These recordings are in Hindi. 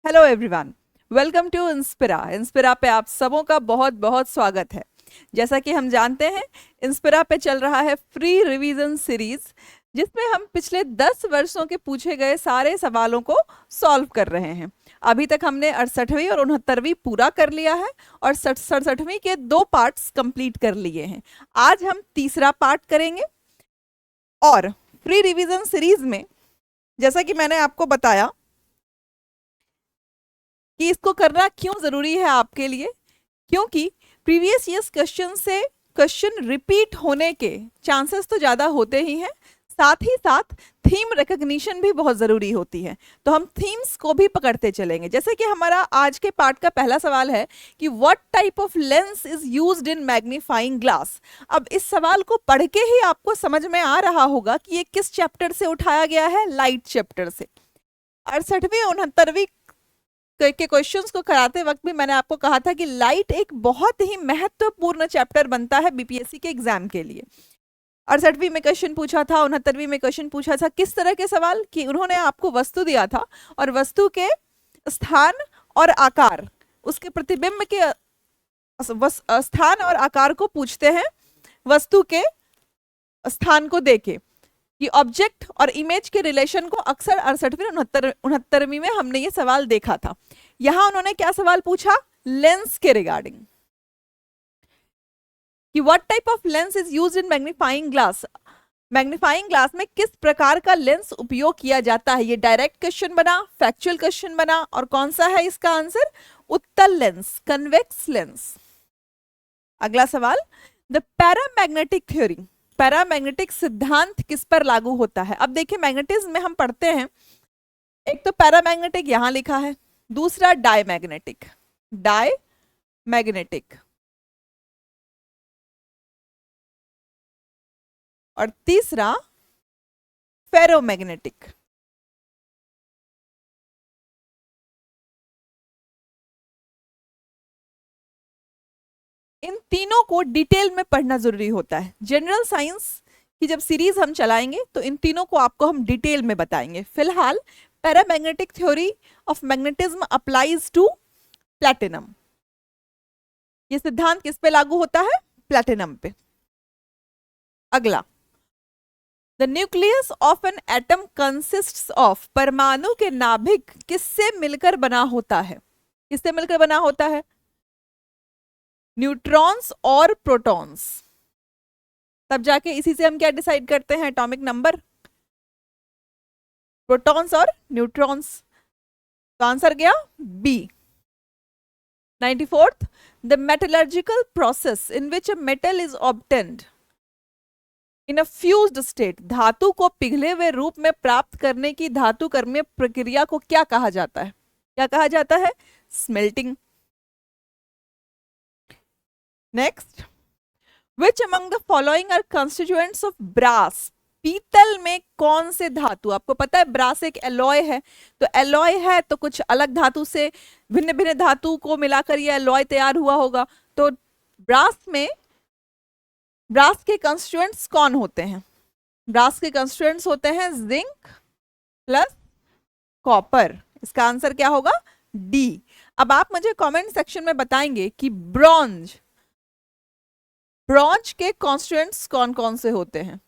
Hello everyone, welcome to Inspira. Inspira पे आप सबों का बहुत बहुत स्वागत है। जैसा कि हम जानते हैं, इंस्पिरा पे चल रहा है फ्री रिवीजन सीरीज, जिसमें हम पिछले 10 वर्षों के पूछे गए सारे सवालों को सॉल्व कर रहे हैं। अभी तक हमने 68वीं और 69वीं पूरा कर लिया है और 67वीं के 2 पार्ट्स कंप्लीट कर लिए हैं। आज हम तीसरा पार्ट करेंगे। और फ्री रिवीजन सीरीज में जैसा कि मैंने आपको बताया कि इसको करना क्यों जरूरी है आपके लिए, क्योंकि प्रीवियस ईयर्स क्वेश्चन से क्वेश्चन रिपीट होने के चांसेस तो ज़्यादा होते ही हैं, साथ ही साथ थीम रिकग्निशन भी बहुत ज़रूरी होती है। तो हम थीम्स को भी पकड़ते चलेंगे। जैसे कि हमारा आज के पार्ट का पहला सवाल है कि what type of lens is used in magnifying glass. अब इस सवाल को पढ़ के ही आपको समझ में आ रहा होगा कि ये किस चैप्टर से उठाया गया है। लाइट चैप्टर से। 68वीं 69वीं के क्वेश्चंस को कराते वक्त भी मैंने आपको कहा था कि लाइट एक बहुत ही महत्वपूर्ण चैप्टर बनता है बीपीएससी के एग्जाम के लिए। 68वीं में क्वेश्चन पूछा था, 69वीं में क्वेश्चन पूछा था। किस तरह के सवाल कि उन्होंने आपको वस्तु दिया था और वस्तु के स्थान और आकार, उसके प्रतिबिंब के स्थान और आकार को पूछते हैं वस्तु के स्थान को देके। कि ऑब्जेक्ट और इमेज के रिलेशन को अक्सर 68वीं 69वीं में हमने ये सवाल देखा था। यहां उन्होंने क्या सवाल पूछा? लेंस के रिगार्डिंग कि what type of lens is used in magnifying glass. Magnifying glass में किस प्रकार का लेंस उपयोग किया जाता है। ये डायरेक्ट क्वेश्चन बना, फैक्चुअल क्वेश्चन बना, और कौन सा है इसका आंसर? उत्तल लेंस, कन्वेक्स लेंस। अगला सवाल, द पैरामैग्नेटिक थ्योरी, पैरामैग्नेटिक सिद्धांत किस पर लागू होता है। अब देखिए, मैग्नेटिज्म में हम पढ़ते हैं, एक तो पैरामैग्नेटिक यहां लिखा है, दूसरा डायमैग्नेटिक, डायमैग्नेटिक, और तीसरा फेरोमैग्नेटिक। इन तीनों को डिटेल में पढ़ना जरूरी होता है। जनरल साइंस की जब सीरीज हम चलाएंगे तो इन तीनों को आपको हम डिटेल में बताएंगे। फिलहाल paramagnetic theory of magnetism applies to platinum. ये सिद्धांत किस पे लागू होता है? प्लैटिनम पे। अगला, the nucleus of an atom consists of, परमाणु के नाभिक किससे मिलकर बना होता है? किससे मिलकर बना होता है? न्यूट्रॉन्स और प्रोटॉन्स। तब जाके इसी से हम क्या डिसाइड करते हैं? Atomic number. प्रोटॉन्स और न्यूट्रॉन्स। तो आंसर गया B. 94th, the metallurgical process in which a metal is obtained in a fused state, धातु को पिघले हुए रूप में प्राप्त करने की धातु कर्मीय प्रक्रिया को क्या कहा जाता है? क्या कहा जाता है? Smelting. Next, which among the following are constituents of brass. पीतल में कौन से धातु, आपको पता है ब्रास एक एलॉय है, तो एलॉय है तो कुछ अलग धातु से भिन्न भिन्न धातु को मिलाकर ये एलॉय तैयार हुआ होगा। तो ब्रास में, ब्रास के कंस्टिट्यूएंट्स कौन होते हैं? ब्रास के कंस्टिट्यूएंट्स होते हैं जिंक प्लस कॉपर। इसका आंसर क्या होगा? डी। अब आप मुझे कमेंट सेक्शन में बताएंगे कि ब्रॉन्ज, ब्रॉन्ज के कॉन्स्टिट्यूएंट्स कौन कौन से होते हैं?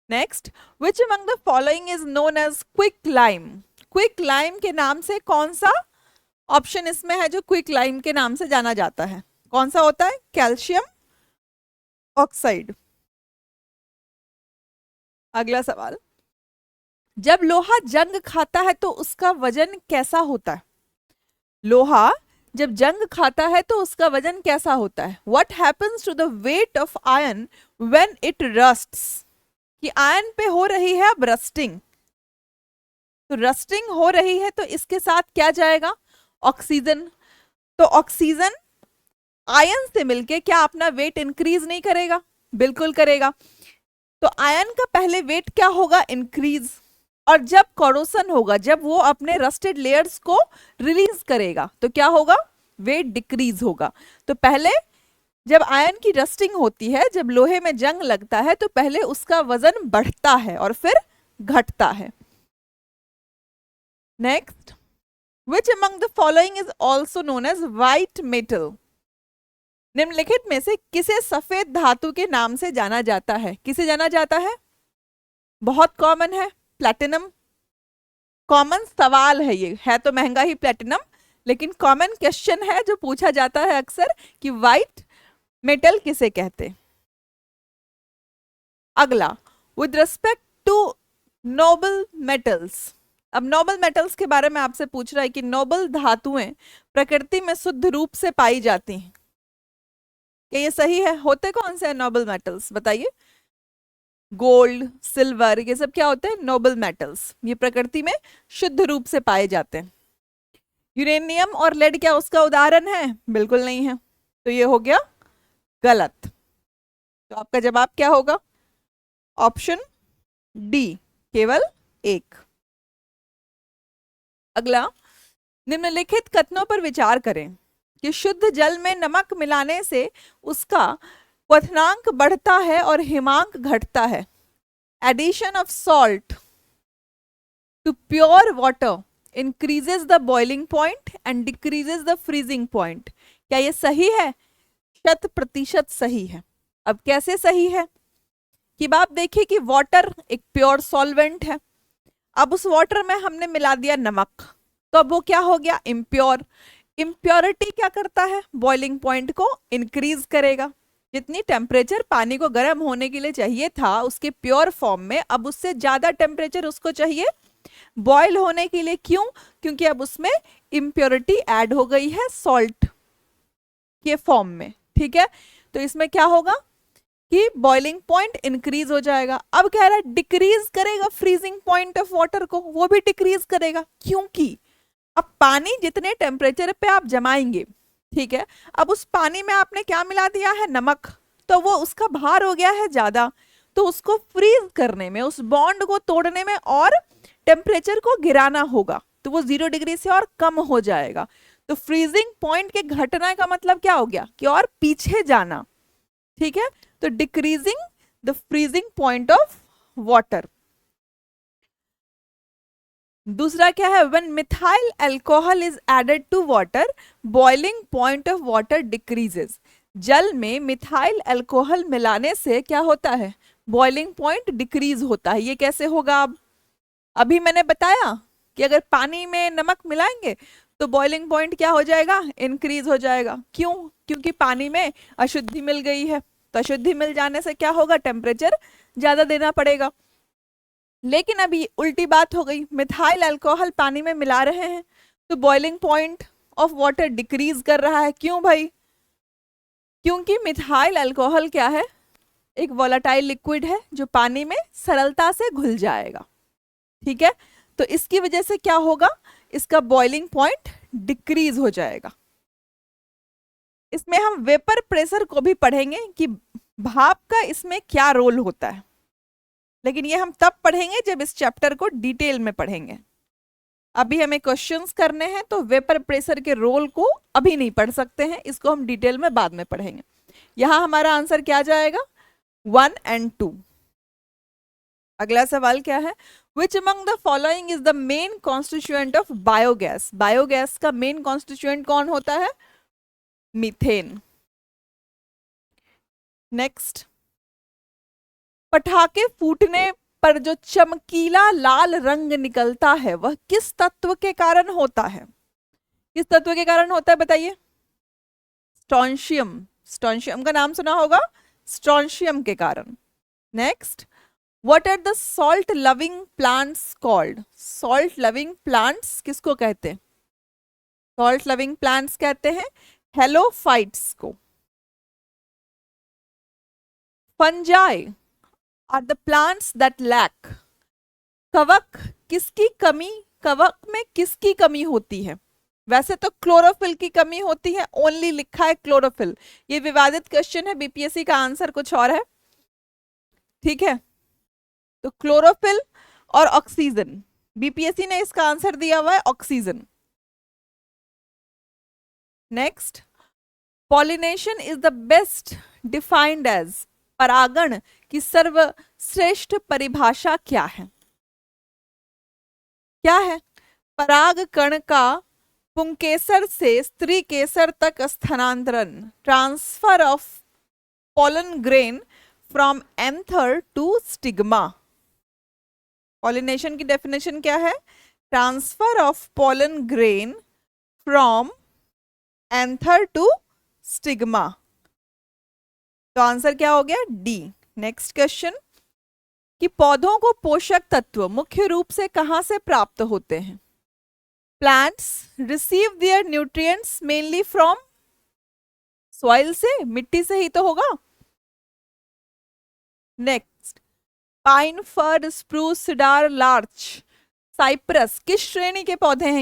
Next, which among the following is known as quick lime. Quick lime के नाम से कौन सा ऑप्शन इसमें है जो क्विक लाइम के नाम से जाना जाता है? कौन सा होता है? Calcium oxide. अगला सवाल, जब लोहा जंग खाता है तो उसका वजन कैसा होता है? लोहा जब जंग खाता है तो उसका वजन कैसा होता है? What happens to the weight of iron when it rusts. कि आयरन पे हो रही है अब रस्टिंग, तो रस्टिंग हो रही है तो इसके साथ क्या जाएगा? ऑक्सीजन। तो ऑक्सीजन आयरन से मिलके क्या अपना वेट इंक्रीज नहीं करेगा? बिल्कुल करेगा। तो आयरन का पहले वेट क्या होगा? इंक्रीज। और जब कोरोसन होगा, जब वो अपने रस्टेड लेयर्स को रिलीज करेगा तो क्या होगा? वेट डिक्रीज होगा। तो पहले जब आयन की रस्टिंग होती है, जब लोहे में जंग लगता है, तो पहले उसका वजन बढ़ता है और फिर घटता है। Next, which among the following is also known as white metal? निम्नलिखित में से किसे सफेद धातु के नाम से जाना जाता है? किसे जाना जाता है? बहुत कॉमन है, प्लैटिनम। कॉमन सवाल है, ये है तो महंगा ही प्लैटिनम, लेकिन कॉमन क्वेश्चन है जो पूछा जाता है अक्सर कि व्हाइट मेटल किसे कहते। अगला, with respect to noble metals. अब नोबल मेटल्स के बारे में आपसे पूछ रहा है कि नोबल धातुएं प्रकृति में शुद्ध रूप से पाई जाती हैं, क्या ये सही है? होते कौन से हैं नोबल मेटल्स, बताइए? गोल्ड, सिल्वर, ये सब क्या होते हैं? Noble metals. ये प्रकृति में शुद्ध रूप से पाए जाते हैं। यूरेनियम और लेड क्या उसका उदाहरण है? बिल्कुल नहीं है, तो ये हो गया गलत। तो आपका जवाब क्या होगा? ऑप्शन डी, केवल एक। अगला, निम्नलिखित कथनों पर विचार करें कि शुद्ध जल में नमक मिलाने से उसका क्वथनांक बढ़ता है और हिमांक घटता है। Addition of salt to pure water increases the boiling point and decreases the freezing point. क्या ये सही है? 100% सही है। अब कैसे सही है कि आप देखिए कि वाटर एक प्योर सॉल्वेंट है, अब उस वाटर में हमने मिला दिया नमक, तो अब वो क्या हो गया? इम्प्योर। इम्प्योरिटी क्या करता है? बॉइलिंग पॉइंट को इंक्रीज करेगा। जितनी टेम्परेचर पानी को गर्म होने के लिए चाहिए था उसके प्योर फॉर्म में, अब उससे ज्यादा टेम्परेचर उसको चाहिए बॉयल होने के लिए। क्यों? क्योंकि अब उसमें इम्प्योरिटी ऐड हो गई है सॉल्ट के फॉर्म में। ठीक है, तो इसमें क्या होगा कि बॉइलिंग पॉइंट इंक्रीज हो जाएगा। अब कह रहा है डिक्रीज करेगा फ्रीजिंग पॉइंट ऑफ वाटर को, वो भी डिक्रीज करेगा। क्योंकि अब पानी जितने टेम्परेचर पे आप जमाएंगे, ठीक है, अब उस पानी में आपने क्या मिला दिया है? नमक, तो वो उसका भार हो गया है ज्यादा, तो उसको फ्रीज करने में, उस बॉन्ड को तोड़ने में और टेम्परेचर को गिराना होगा, तो वो 0 डिग्री से और कम हो जाएगा। तो फ्रीजिंग पॉइंट के घटना का मतलब क्या हो गया? कि और पीछे जाना। ठीक है, तो decreasing the freezing point of water. दूसरा क्या है? When methyl alcohol is added to water boiling point of water decreases. जल में मिथाइल अल्कोहल मिलाने से क्या होता है? बॉइलिंग पॉइंट डिक्रीज होता है। ये कैसे होगा? अब अभी मैंने बताया कि अगर पानी में नमक मिलाएंगे तो बॉइलिंग पॉइंट क्या हो जाएगा? इंक्रीज हो जाएगा। क्यों? क्योंकि पानी में अशुद्धि मिल गई है, तो अशुद्धि मिल जाने से क्या होगा? टेम्परेचर ज्यादा देना पड़ेगा। लेकिन अभी उल्टी बात हो गई, मिथाइल अल्कोहल पानी में मिला रहे हैं तो boiling point of water decrease कर रहा है। क्यों भाई? क्योंकि मिथाइल अल्कोहल क्या है? एक वोलेटाइल लिक्विड है जो पानी में सरलता से घुल जाएगा। ठीक है, तो इसकी वजह से क्या होगा? इसका बॉइलिंग पॉइंट डिक्रीज हो जाएगा। इसमें हम वेपर प्रेशर को भी पढ़ेंगे कि भाप का इसमें क्या रोल होता है, लेकिन ये हम तब पढ़ेंगे जब इस चैप्टर को डिटेल में पढ़ेंगे। अभी हमें क्वेश्चंस करने हैं तो वेपर प्रेशर के रोल को अभी नहीं पढ़ सकते हैं, इसको हम डिटेल में बाद में पढ़ेंगे। यहां हमारा आंसर क्या जाएगा? 1 और 2। अगला सवाल क्या है? विच among the following is the main constituent of biogas? Biogas का मेन कॉन्स्टिट्यूएंट कौन होता है? मीथेन। नेक्स्ट, पटाखे फूटने पर जो चमकीला लाल रंग निकलता है वह किस तत्व के कारण होता है? किस तत्व के कारण होता है बताइए? स्ट्रोंशियम। स्ट्रोंशियम का नाम सुना होगा, स्ट्रोंशियम के कारण। Next, what are the salt loving plants called? Salt loving plants किसको कहते हैं? सॉल्ट लविंग प्लांट्स कहते हैं हेलोफाइट्स को। Fungi are the plants that lack. कवक किसकी कमी, कवक में किसकी कमी होती है? वैसे तो क्लोरोफिल की कमी होती है, ओनली लिखा है क्लोरोफिल। ये विवादित क्वेश्चन है, बीपीएससी का आंसर कुछ और है। ठीक है, तो क्लोरोफिल और ऑक्सीजन, बीपीएससी ने इसका आंसर दिया हुआ है oxygen. Next, pollination is the best defined as, परागण की सर्वश्रेष्ठ परिभाषा क्या है? क्या है? पराग कण का पुंकेसर से स्त्री केसर तक स्थानांतरण, transfer of pollen grain from anther to stigma. Pollination की डेफिनेशन क्या है? Transfer of pollen grain from anther to stigma. तो आंसर क्या हो गया? डी. नेक्स्ट क्वेश्चन कि पौधों को पोषक तत्व मुख्य रूप से कहां से प्राप्त होते हैं? Plants receive there nutrients mainly from soil से, मिट्टी से ही तो होगा. नेक्स्ट, पाइन, फर, स्प्रूस, सिडार, लार्च, साइप्रस किस श्रेणी के पौधे हैं?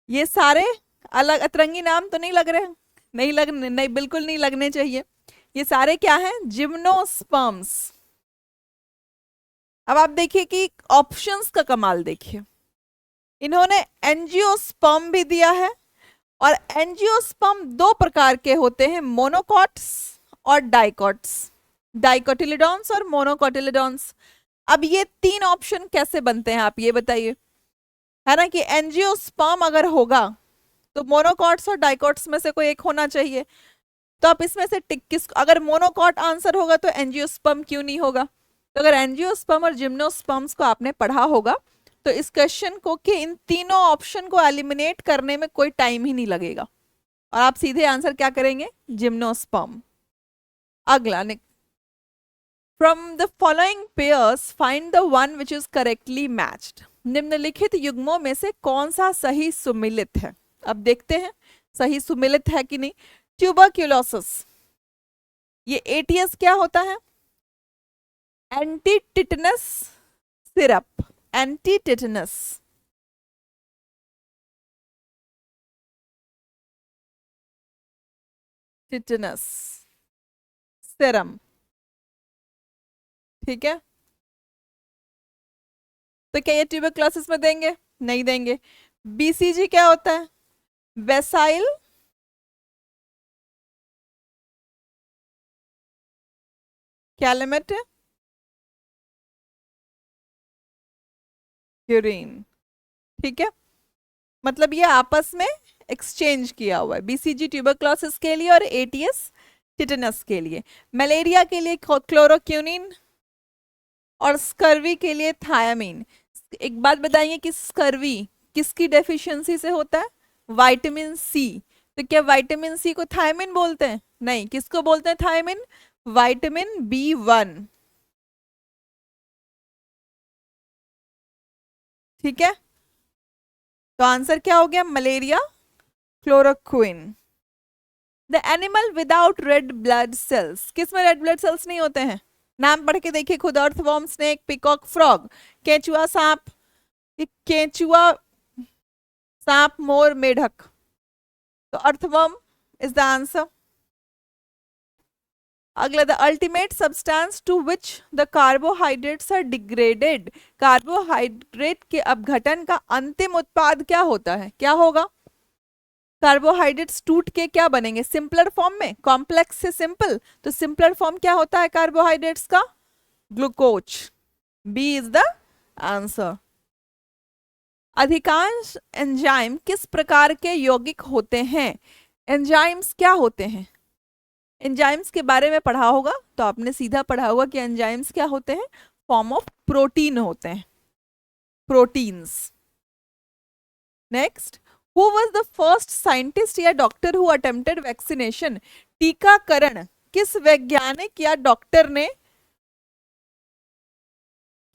ये सारे अलग अतरंगी नाम तो नहीं लग रहे हैं? नहीं, बिल्कुल नहीं लगने चाहिए. ये सारे क्या हैं? जिम्नोस्पर्म्स. अब आप देखिए कि ऑप्शंस का कमाल देखिए. इन्होंने एंजियोस्पर्म भी दिया है, और एंजियोस्पर्म दो प्रकार के होते हैं, मोनोकॉट्स और डाइकॉट्स, डाइकोटिलिडॉन्स और मोनोकोटिलिडॉन्स. अब ये तीन ऑप्शन कैसे बनते हैं आप ये बताइए, है ना? कि एंजियोस्पर्म अगर होगा तो मोनोकॉट्स और डाइकॉट्स में से कोई एक होना चाहिए. तो आप इसमें से टिक किस, अगर मोनोकॉट आंसर होगा तो एंजियोस्पर्म क्यों नहीं होगा? तो अगर एंजियोस्पर्म और जिम्नोस्पर्म्स को आपने पढ़ा होगा तो इस क्वेश्चन को कि इन तीनों ऑप्शन को एलिमिनेट करने में कोई टाइम ही नहीं लगेगा, और आप सीधे आंसर क्या करेंगे? जिम्नोस्पर्म. अगला, from the following pairs find the one which is correctly matched. निम्नलिखित युग्मों में से कौन सा सही सुमिलित है? अब देखते हैं सही सुमिलित है कि नहीं. ट्यूबरक्यूलोसिस, ये एटीएस क्या होता है? Anti tetanus syrup. Anti tetanus, tetanus Siram. ठीक है, तो क्या ये ट्यूबरक्लोसिस में देंगे? नहीं देंगे. बीसीजी क्या होता है? बेसाइल कैलमेट यूरिन. ठीक है, मतलब ये आपस में एक्सचेंज किया हुआ है, बीसीजी ट्यूबरक्लोसिस के लिए और एटीएस टिटनस के लिए. मलेरिया के लिए क्लोरोक्यूनिन और स्कर्वी के लिए थायामीन. एक बात बताइए कि स्कर्वी किसकी डेफिशिएंसी से होता है? Vitamin C. तो क्या विटामिन सी को थायमिन बोलते हैं? नहीं. किसको बोलते हैं थायमिन? Vitamin B1. ठीक है, तो आंसर क्या हो गया? Malaria chloroquine. The animal without red blood cells, किसमें रेड ब्लड सेल्स नहीं होते हैं? नाम पढ़ के देखिए खुद. अर्थवॉर्म, स्नेक, पिकॉक, फ्रॉग, केंचुआ सांप, केंचुआ सांप, मोर, मेढक. तो अर्थवर्म इज द आंसर. अगला, the ultimate substance to which the carbohydrates are degraded. Carbohydrate के अपघटन का अंतिम उत्पाद क्या होता है? क्या होगा? कार्बोहाइड्रेट्स टूट के क्या बनेंगे? सिंपलर फॉर्म में. कॉम्प्लेक्स से सिंपल, तो सिंपलर फॉर्म क्या होता है कार्बोहाइड्रेट्स का? Glucose. B is the answer. अधिकांश एंजाइम किस प्रकार के यौगिक होते हैं? एंजाइम्स क्या होते हैं? एंजाइम्स के बारे में पढ़ा होगा तो आपने सीधा पढ़ा होगा कि एंजाइम्स क्या होते हैं? फॉर्म ऑफ प्रोटीन होते हैं, proteins. Next, who was the first scientist या डॉक्टर हु अटेम्प्टेड वैक्सीनेशन. टीकाकरण किस वैज्ञानिक या डॉक्टर ने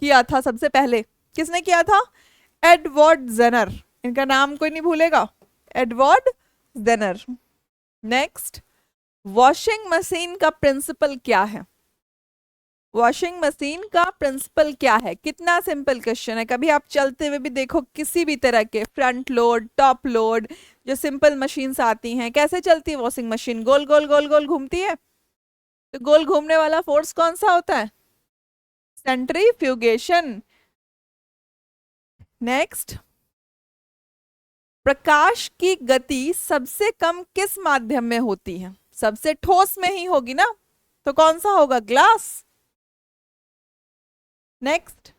किया था सबसे पहले? किसने किया था? Edward Jenner. इनका नाम कोई नहीं भूलेगा, Edward Jenner. Next, washing machine का प्रिंसिपल क्या है? वॉशिंग मशीन का प्रिंसिपल क्या है? कितना सिंपल क्वेश्चन है. कभी आप चलते हुए भी देखो किसी भी तरह के फ्रंट लोड, टॉप लोड, जो सिंपल मशीन्स आती हैं, कैसे चलती है वॉशिंग मशीन? गोल गोल गोल गोल घूमती है. तो गोल घूमने वाला फोर्स कौन सा होता है? सेंट्रीफ्यूगेशन. नेक्स्ट, प्रकाश की गति सबसे कम किस माध्यम में होती है? सबसे ठोस में ही होगी ना, तो कौन सा होगा? Glass. Next,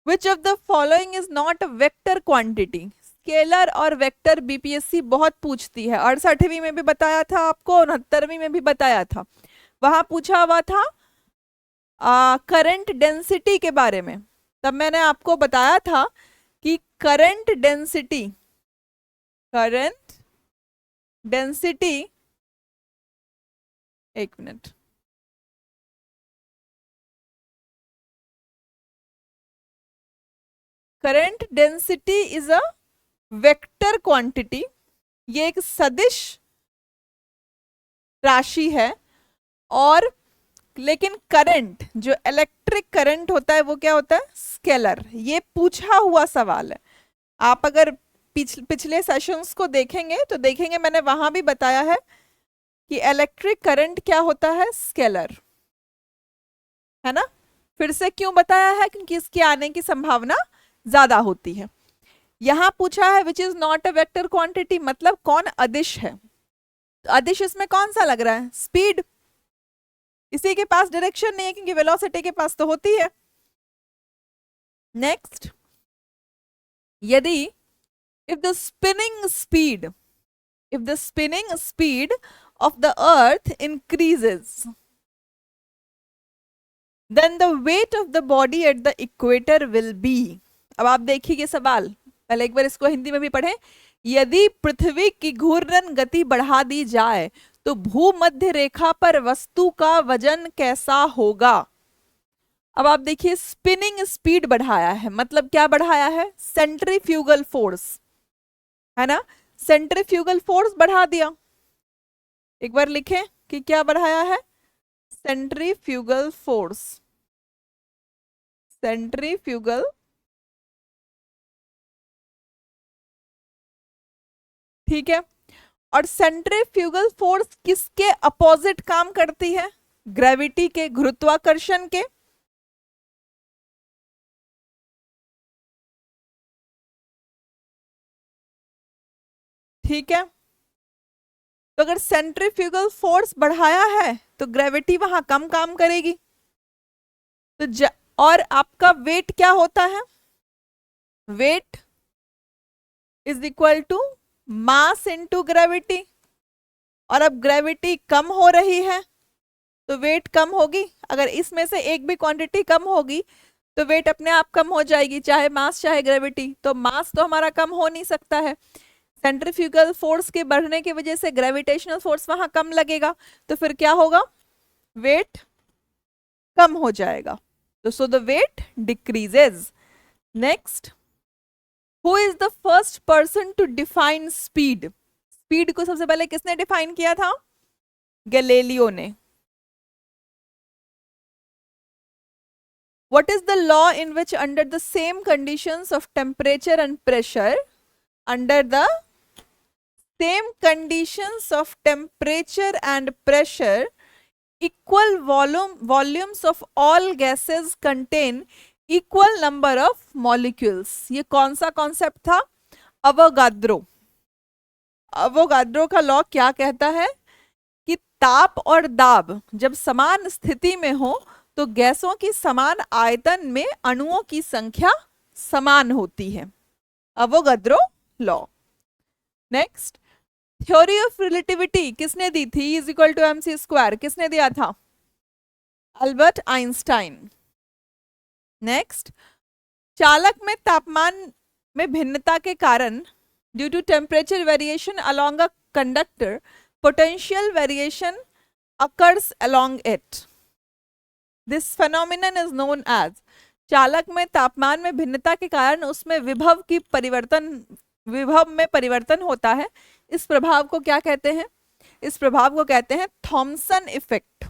which of the following is not a vector quantity? Scalar और वेक्टर बीपीएससी बहुत पूछती है, 68वीं में भी बताया था आपको, 69वीं में भी बताया था। वहां पूछा हुआ था करंट डेंसिटी के बारे में। तब मैंने आपको बताया था कि करंट डेंसिटी, एक minute, current density is a vector quantity. ये एक सदिश राशि है। और लेकिन करंट, जो इलेक्ट्रिक करंट होता है वो क्या होता है? स्केलर। ये पूछा हुआ सवाल है। आप अगर पिछले सेशंस को देखेंगे तो देखेंगे मैंने वहां भी बताया है कि इलेक्ट्रिक करंट क्या होता है? स्केलर, है ना। फिर से क्यों बताया है? क्योंकि इसके आने की संभावना ज्यादा होती है। यहां पूछा है which is not a vector quantity, मतलब कौन अदिश है? तो अदिश इसमें कौन सा लग रहा है? स्पीड। इसी के पास डायरेक्शन नहीं है क्योंकि वेलोसिटी के पास तो होती है। नेक्स्ट, यदि if the spinning speed if the spinning speed of the earth increases, then the weight of the body at the equator will be। अब आप देखिए सवाल, पहले एक बार इसको हिंदी में भी पढ़ें। यदि पृथ्वी की घूर्णन गति बढ़ा दी जाए तो भूमध्य रेखा पर वस्तु का वजन कैसा होगा? अब आप देखिए, स्पिनिंग स्पीड बढ़ाया है, मतलब क्या बढ़ाया है? सेंट्रीफ्यूगल फोर्स, है ना। सेंट्रीफ्यूगल फोर्स बढ़ा दिया। एक बार लिखें कि क्या बढ़ाया है? सेंट्रीफ्यूगल फोर्स, सेंट्रीफ्यूगल, ठीक है। और सेंट्रीफ्यूगल फोर्स किसके अपोजिट काम करती है? ग्रेविटी के, गुरुत्वाकर्षण के। ठीक है, तो अगर सेंट्रीफ्यूगल फोर्स बढ़ाया है तो ग्रेविटी वहां कम काम करेगी। तो और आपका वेट क्या होता है? Weight is equal to mass into gravity. और अब ग्रेविटी कम हो रही है तो वेट कम होगी। अगर इसमें से एक भी क्वांटिटी कम होगी तो वेट अपने आप कम हो जाएगी, चाहे मास चाहे ग्रेविटी। तो मास तो हमारा कम हो नहीं सकता है। सेंट्रीफ्यूगल फोर्स के बढ़ने की वजह से ग्रेविटेशनल फोर्स वहां कम लगेगा, तो फिर क्या होगा? वेट कम हो जाएगा। तो so the weight decreases. Next, who is the first person to define speed? Speed को सबसे पहले किसने डिफाइन किया था? गैलीलियो ने। What is the law in which under the same conditions of temperature and pressure, under the same conditions of temperature and pressure, equal volumes of all gases contain equal number of molecules? ये कौन सा कॉन्सेप्ट था? अवोगाद्रो। अवोगाद्रो का लॉ क्या कहता है कि ताप और दाब जब समान स्थिति में हो तो गैसों की समान आयतन में अणुओं की संख्या समान होती है। Avogadro law. Next, theory of relativity किसने दी थी? Is equal to M C square किसने दिया था? Albert Einstein. नेक्स्ट, चालक में तापमान में भिन्नता के कारण, due to temperature variation along a conductor, potential variation occurs along it. This phenomenon is known as, चालक में तापमान में भिन्नता के कारण उसमें विभव में परिवर्तन होता है। इस प्रभाव को क्या कहते हैं? इस प्रभाव को कहते हैं Thomson effect.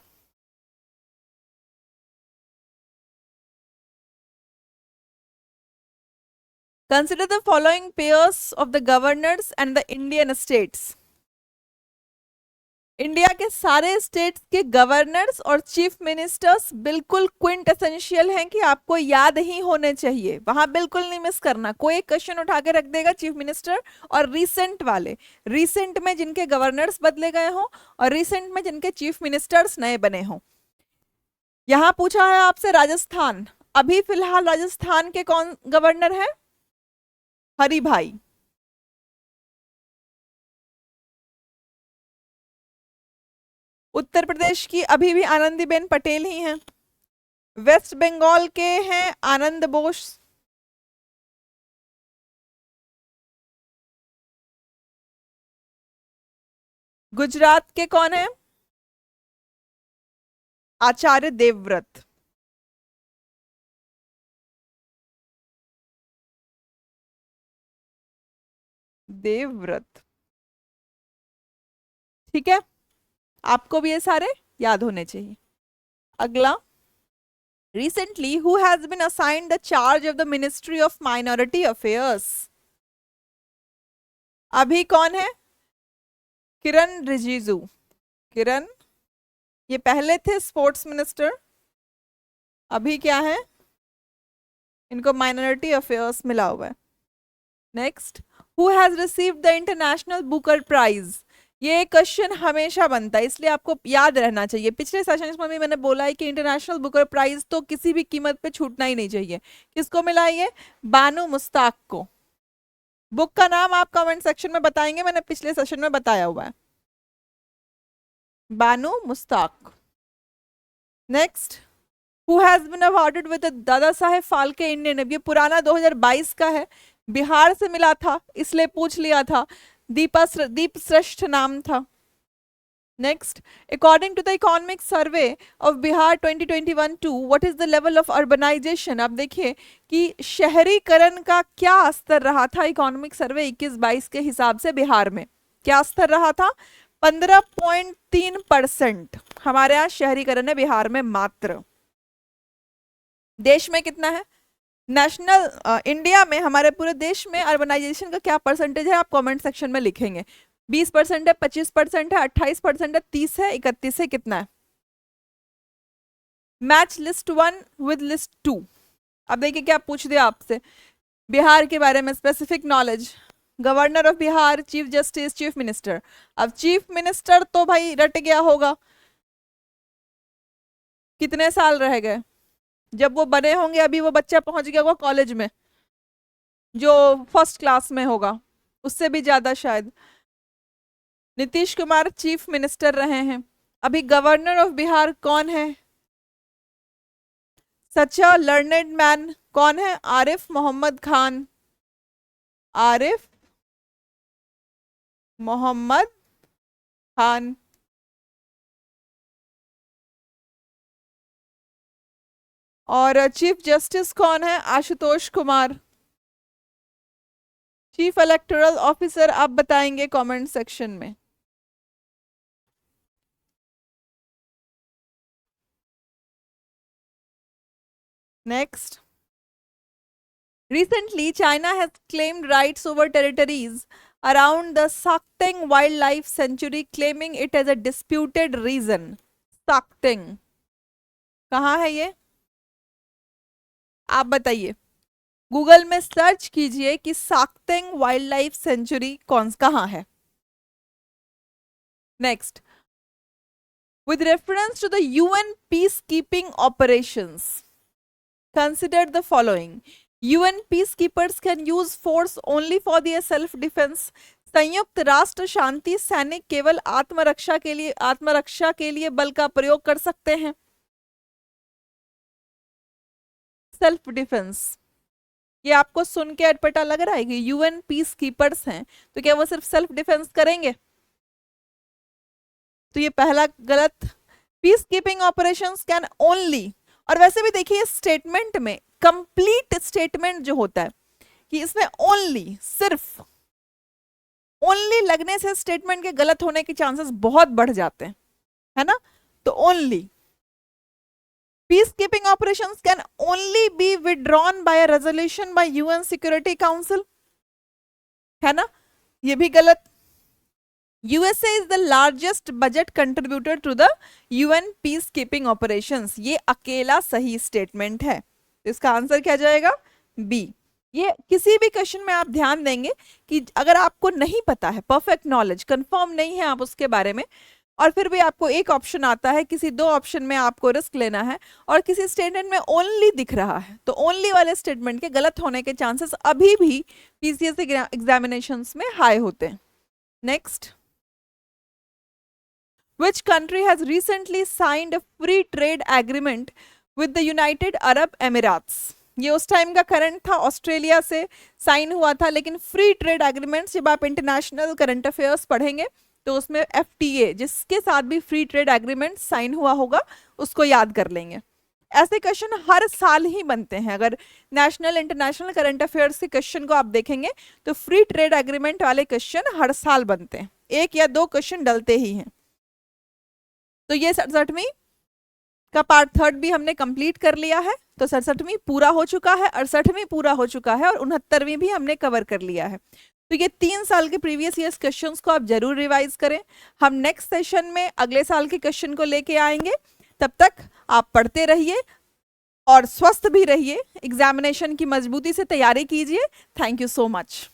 Consider the following pairs of the governors and the Indian states. India के सारे स्टेट्स के गवर्नर्स और चीफ मिनिस्टर्स बिल्कुल क्विंट एसेंशियल हैं कि आपको याद ही होने चाहिए, वहां बिल्कुल नहीं मिस करना। कोई क्वेश्चन उठा के रख देगा चीफ मिनिस्टर और रिसेंट वाले, रिसेंट में जिनके गवर्नर्स बदले गए हों और रिसेंट में जिनके चीफ मिनिस्टर्स नए बने हों। यहां पूछा है आपसे राजस्थान, अभी फिलहाल राजस्थान के कौन गवर्नर है? हरि भाई। उत्तर प्रदेश की अभी भी आनंदीबेन पटेल ही हैं। वेस्ट बंगाल के हैं आनंद बोस। गुजरात के कौन है? आचार्य देवव्रत। देवव्रत, ठीक है, आपको भी ये सारे याद होने चाहिए। अगला, recently who has been assigned the charge of the Ministry of Minority Affairs? अभी कौन है? किरण रिजिजू। किरण, ये पहले थे स्पोर्ट्स मिनिस्टर, अभी क्या है? इनको माइनॉरिटी अफेयर्स मिला हुआ है। Next, who has received the international Booker prize? ये क्वेश्चन हमेशा बनता है, इसलिए आपको याद रहना चाहिए। पिछले सेशन में भी मैंने बोला है कि इंटरनेशनल बुकर प्राइज तो किसी भी कीमत पे छूटना ही नहीं चाहिए। किसको मिला ये? बानू मुस्ताक को। बुक का नाम आप कमेंट सेक्शन में बताएंगे, मैंने पिछले सेशन में बताया हुआ है, Banu Mushtaq. Next, who has been awarded with Dadasaheb Phalke Indian? ये पुराना 2022 का है, बिहार से मिला था इसलिए पूछ लिया था, दीप श्रेष्ठ नाम था। Next, according to the economic survey of Bihar 2021-2 what is the level of urbanization? अब देखिए कि शहरीकरण का क्या स्तर रहा था इकोनॉमिक सर्वे 21-22 के हिसाब से बिहार में, क्या स्तर रहा था? 15.3% हमारे यहाँ शहरीकरण है बिहार में मात्र। देश में कितना है? नेशनल इंडिया में, हमारे पूरे देश में अर्बनाइजेशन का क्या परसेंटेज है आप कमेंट सेक्शन में लिखेंगे। 20% है, 25% है, 28% है, 30 है, 31 है, कितना है? Match list 1 with list 2। अब देखिए क्या पूछ दिया आपसे बिहार के बारे में, specific knowledge, governor of Bihar, chief justice, chief minister. अब चीफ मिनिस्टर तो भाई रट गया होगा, कितने साल रह गए जब वो बने होंगे? अभी वो बच्चा पहुंच गया होगा कॉलेज में, जो फर्स्ट क्लास में होगा, उससे भी ज्यादा शायद। नीतीश कुमार चीफ मिनिस्टर रहे हैं। अभी गवर्नर ऑफ बिहार कौन है? सच अ लर्नेड मैन, कौन है? आरिफ मोहम्मद खान। आरिफ मोहम्मद खान। और चीफ जस्टिस कौन है? Ashutosh Kumar. Chief electoral officer आप बताएंगे कमेंट सेक्शन में। Next, recently China has claimed rights over territories around the Sakteng Wildlife Sanctuary, claiming it as a disputed region. Sakteng कहाँ है ये? आप बताइए, गूगल में सर्च कीजिए कि साक्तेंग वाइल्ड लाइफ सेंचुरी कौन कहाँ है। Next, with reference to the UN peacekeeping operations, consider the following. UN peacekeepers can use force only for their self defense. संयुक्त राष्ट्र शांति सैनिक केवल आत्मरक्षा के लिए बल का प्रयोग कर सकते हैं। सेल्फ डिफेंस, ये आपको सुन के अटपटा लग रहा है कि यूएन पीस कीपर्स हैं तो क्या वो सिर्फ सेल्फ डिफेंस करेंगे? तो ये पहला गलत। Peace keeping operations can only, और वैसे भी देखिए स्टेटमेंट में कंप्लीट स्टेटमेंट जो होता है कि इसमें ओनली, सिर्फ, ओनली लगने से स्टेटमेंट के गलत होने के चांसेस बहुत बढ़ जाते हैं, है ना? तो only, peacekeeping operations can only be withdrawn by a resolution by UN Security Council, है ना? ये भी गलत। USA is the largest budget contributor to the UN peacekeeping operations. ये अकेला सही स्टेटमेंट है, तो इसका आंसर क्या जाएगा? बी। ये किसी भी क्वेश्चन में आप ध्यान देंगे कि अगर आपको नहीं पता है, परफेक्ट नॉलेज कंफर्म नहीं है आप उसके बारे में, और फिर भी आपको एक ऑप्शन आता है, किसी दो ऑप्शन में आपको रिस्क लेना है, और किसी स्टेटमेंट में ओनली दिख रहा है, तो ओनली वाले स्टेटमेंट के गलत होने के चांसेस अभी भी पीसीएस एग्जामिनेशंस में हाई होते हैं। Next, which country has recently signed a free trade agreement with the United Arab Emirates? ये उस टाइम का करंट था, ऑस्ट्रेलिया से साइन हुआ था, लेकिन फ्री ट्रेड एग्रीमेंट्स जब आप इंटरनेशनल करंट अफेयर्स पढ़ेंगे तो उसमें एफटीए, जिसके साथ भी फ्री ट्रेड एग्रीमेंट साइन हुआ होगा, उसको याद कर लेंगे। ऐसे क्वेश्चन हर साल ही बनते हैं। अगर नेशनल इंटरनेशनल करंट अफेयर्स के क्वेश्चन को आप देखेंगे तो फ्री ट्रेड एग्रीमेंट वाले क्वेश्चन हर साल बनते हैं, एक या दो क्वेश्चन डलते ही हैं। तो ये 67वीं का पार्ट थर्ड भी हमने कंप्लीट कर लिया है। तो 67वीं पूरा हो चुका है, 68वीं पूरा हो चुका है, और 69वीं भी हमने कवर कर लिया है। तो ये 3 साल के प्रीवियस ईयर्स क्वेश्चंस को आप जरूर रिवाइज करें। हम नेक्स्ट सेशन में अगले साल के क्वेश्चन को लेके आएंगे। तब तक आप पढ़ते रहिए और स्वस्थ भी रहिए, एग्जामिनेशन की मजबूती से तैयारी कीजिए। Thank you so much.